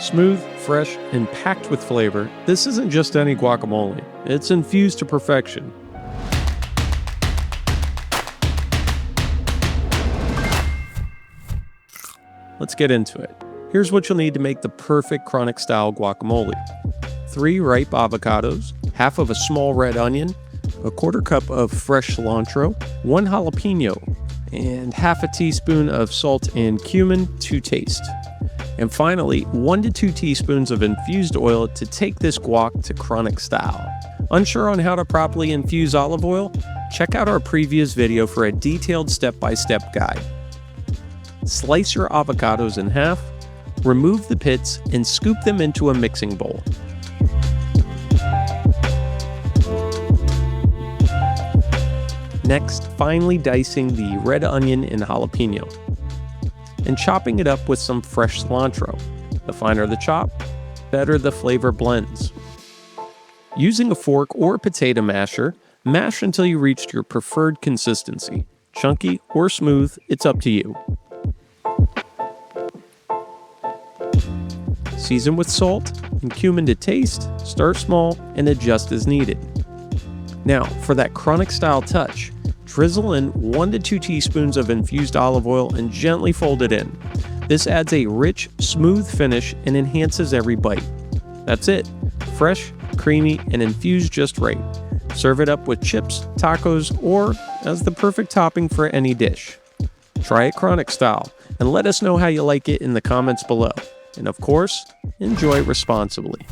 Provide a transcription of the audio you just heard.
Smooth, fresh, and packed with flavor, this isn't just any guacamole. It's infused to perfection. Let's get into it. Here's what you'll need to make the perfect chronic-style guacamole. 3 ripe avocados, half of a small red onion, a quarter cup of fresh cilantro, 1 jalapeno, and half a teaspoon of salt and cumin to taste. And finally, 1 to 2 teaspoons of infused oil to take this guac to chronic style. Unsure on how to properly infuse olive oil? Check out our previous video for a detailed step-by-step guide. Slice your avocados in half, remove the pits, and scoop them into a mixing bowl. Next, finely dicing the red onion and jalapeno, and chopping it up with some fresh cilantro. The finer the chop, better the flavor blends. Using a fork or potato masher, mash until you reach your preferred consistency. Chunky or smooth, it's up to you. Season with salt and cumin to taste, start small, and adjust as needed. Now, for that chronic style touch, drizzle in 1 to 2 teaspoons of infused olive oil and gently fold it in. This adds a rich, smooth finish and enhances every bite. That's it. Fresh, creamy, and infused just right. Serve it up with chips, tacos, or as the perfect topping for any dish. Try it chronic style, and let us know how you like it in the comments below. And of course, enjoy responsibly.